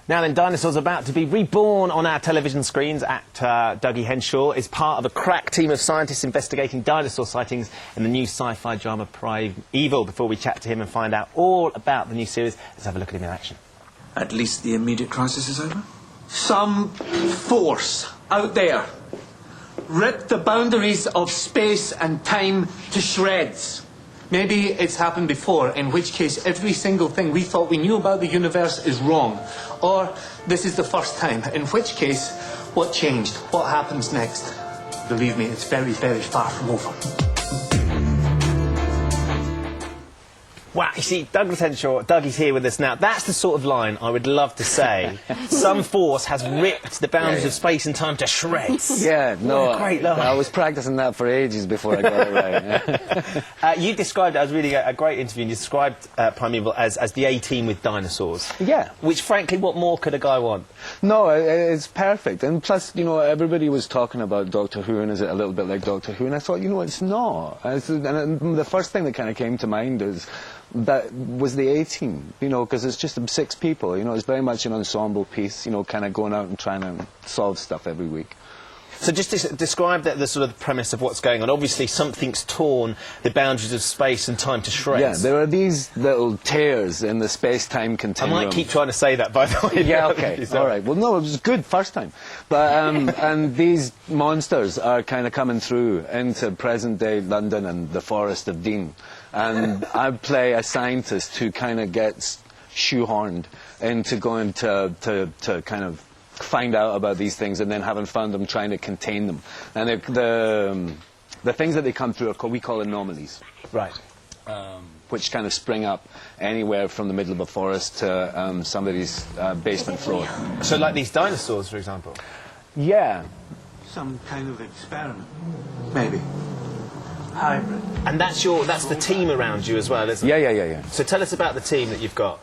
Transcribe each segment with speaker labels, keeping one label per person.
Speaker 1: Now then, dinosaurs are about to be reborn on our television screens. Actor Dougie Henshall is part of a crack team of scientists investigating dinosaur sightings in the new sci-fi drama Primeval. Before we chat to him and find out all about the new series, let's have a look at him in action.
Speaker 2: At least the immediate crisis is over?
Speaker 3: Some force out there ripped the boundaries of space and time to shreds. Maybe it's happened before, in which case every single thing we thought we knew about the universe is wrong. Or this is the first time, in which case, what changed? What happens next? Believe me, it's very, very far from over.
Speaker 1: Wow, you see, Douglas Henshall, Dougie's here with us now. That's the sort of line I would love to say. Some force has ripped the boundaries of space and time to shreds.
Speaker 4: Yeah, no,
Speaker 1: great line.
Speaker 4: I was practicing that for ages before I got it right.
Speaker 1: You described it as really a great interview. You described Primeval as the A-Team with dinosaurs.
Speaker 4: Yeah.
Speaker 1: Which, frankly, what more could a guy want?
Speaker 4: No, it's perfect. And plus, you know, everybody was talking about Doctor Who and is it a little bit like Doctor Who? And I thought, you know, it's not. And the first thing that kind of came to mind is that was the A-Team, you know, because it's just 6 people, you know, it's very much an ensemble piece, you know, kind of going out and trying to solve stuff every week.
Speaker 1: So just describe the sort of premise of what's going on. Obviously, something's torn the boundaries of space and time to shreds.
Speaker 4: Yeah, there are these little tears in the space-time continuum.
Speaker 1: I might keep trying to say that, by the way.
Speaker 4: Yeah, okay, all right. Well, no, it was good first time. But, and these monsters are kind of coming through into present-day London and the Forest of Dean. And I play a scientist who kind of gets shoehorned into going to kind of find out about these things, and then having found them, trying to contain them. And the things that they come through we call anomalies.
Speaker 1: Right.
Speaker 4: Which kind of spring up anywhere from the middle of a forest to somebody's basement floor.
Speaker 1: So like these dinosaurs, for example?
Speaker 4: Yeah.
Speaker 3: Some kind of experiment, maybe. Hybrid.
Speaker 1: And that's the team around you as well, isn't it?
Speaker 4: Yeah.
Speaker 1: So tell us about the team that you've got.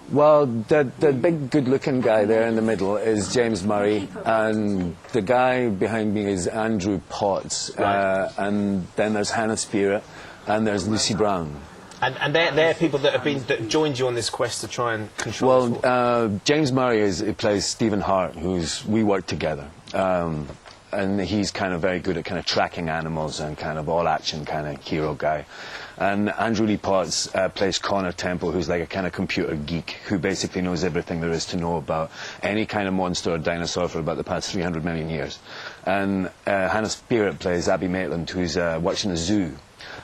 Speaker 4: Well, the big good-looking guy there in the middle is James Murray, and the guy behind me is Andrew Potts,
Speaker 1: right.
Speaker 4: And then there's Hannah Spirit, and there's Lucy Brown.
Speaker 1: And they're people that joined you on this quest to try and control.
Speaker 4: Well, James Murray he plays Stephen Hart, we work together. And he's kind of very good at kind of tracking animals and kind of all-action kind of hero guy. And Andrew Lee Potts plays Connor Temple, who's like a kind of computer geek who basically knows everything there is to know about any kind of monster or dinosaur for about the past 300 million years. And Hannah Spirit plays Abby Maitland, who's watching a zoo.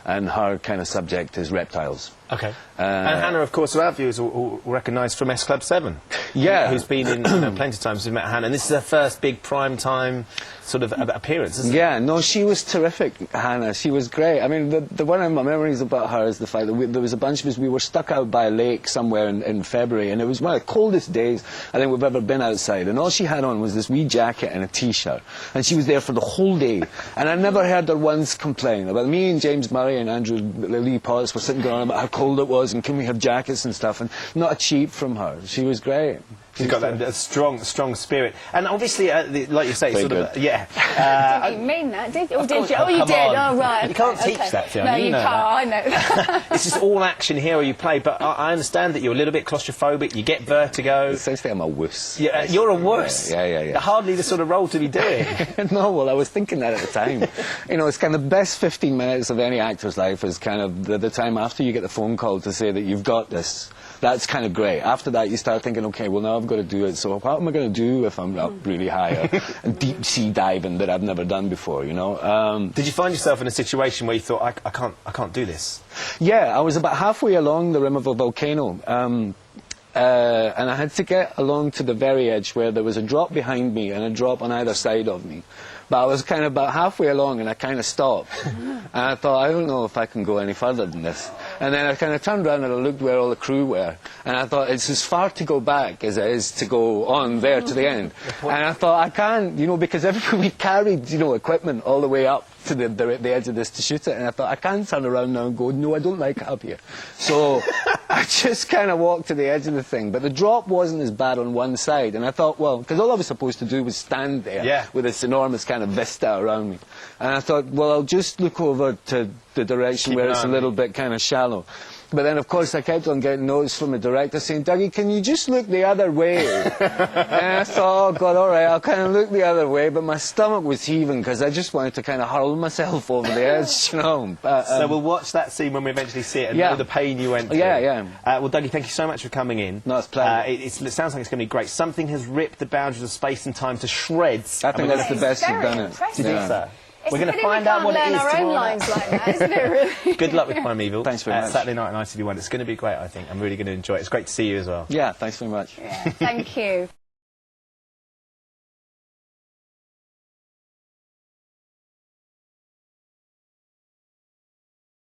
Speaker 4: And her kind of subject is reptiles.
Speaker 1: Okay. And Hannah, of course, our viewers will recognise from S Club 7.
Speaker 4: Yeah.
Speaker 1: Who's been in plenty of times we've met Hannah. And this is her first big prime-time sort of appearance, isn't it?
Speaker 4: Yeah, no, she was terrific, Hannah. She was great. I mean, one of my memories about her is the fact that there was a bunch of us, we were stuck out by a lake somewhere in February, and it was one of the coldest days I think we've ever been outside. And all she had on was this wee jacket and a T-shirt. And she was there for the whole day. And I never heard her once complain about me and James Murray and Andrew Lee Potts were sitting going on about how cold it was and can we have jackets and stuff, and not a cheep from her. She was great.
Speaker 1: She's got that strong spirit, and obviously, like you say,
Speaker 4: very
Speaker 1: sort
Speaker 4: good.
Speaker 1: of, yeah.
Speaker 5: Didn't mean that, did you? Or did you?
Speaker 1: Oh,
Speaker 5: Oh, you did.
Speaker 1: on.
Speaker 5: Oh, right.
Speaker 1: You can't teach
Speaker 5: okay.
Speaker 1: that, Fiona.
Speaker 5: No, you
Speaker 1: know
Speaker 5: can't.
Speaker 1: That.
Speaker 5: I know.
Speaker 1: It's just all action hero you play, but I understand that you're a little bit claustrophobic. You get vertigo.
Speaker 4: Essentially, I'm a wuss.
Speaker 1: Yeah, you're a wuss.
Speaker 4: Yeah.
Speaker 1: Hardly the sort of role to be doing.
Speaker 4: No, well, I was thinking that at the time. You know, it's kind of the best 15 minutes of any actor's life is kind of the time after you get the phone call to say that you've got this. That's kind of great. After that, you start thinking, okay, well, now I've got to do it, so what am I going to do if I'm up really high and deep-sea diving that I've never done before, you know?
Speaker 1: Did you find yourself in a situation where you thought, I can't do this?
Speaker 4: Yeah, I was about halfway along the rim of a volcano, and I had to get along to the very edge where there was a drop behind me and a drop on either side of me. But I was kind of about halfway along and I kind of stopped. And I thought, I don't know if I can go any further than this. And then I kind of turned around and I looked where all the crew were. And I thought, it's as far to go back as it is to go on there to the end. And I thought, I can't, you know, because we carried, you know, equipment all the way up to the edge of this to shoot it. And I thought, I can't turn around now and go, no, I don't like it up here. So I just kind of walked to the edge of the thing. But the drop wasn't as bad on one side. And I thought, well, because all I was supposed to do was stand there with this enormous kind of vista around me. And I thought, well, I'll just look over to the direction where it's a little bit kind of shallow. But then, of course, I kept on getting notes from the director saying, Dougie, can you just look the other way? And I thought, oh, God, all right, I'll kind of look the other way. But my stomach was heaving because I just wanted to kind of hurl myself over the edge, you know. But,
Speaker 1: so we'll watch that scene when we eventually see it and
Speaker 4: yeah.
Speaker 1: know the pain you went through.
Speaker 4: Yeah, yeah.
Speaker 1: Well, Dougie, thank you so much for coming in.
Speaker 4: No, it's a pleasure.
Speaker 1: It sounds like it's going to be great. Something has ripped the boundaries of space and time to shreds.
Speaker 4: I think that's the best you've done it.
Speaker 5: Impressive.
Speaker 1: Do you think so?
Speaker 5: We're
Speaker 1: going to find out what it is
Speaker 5: our own
Speaker 1: tomorrow
Speaker 5: lines
Speaker 1: night.
Speaker 5: like that, isn't it, really?
Speaker 1: Good luck with Prime Evil.
Speaker 4: Thanks very much.
Speaker 1: Saturday night on ITV1. It's going to be great, I think. I'm really going to enjoy it. It's great to see you as well.
Speaker 4: Yeah, thanks very much.
Speaker 5: Yeah, thank you.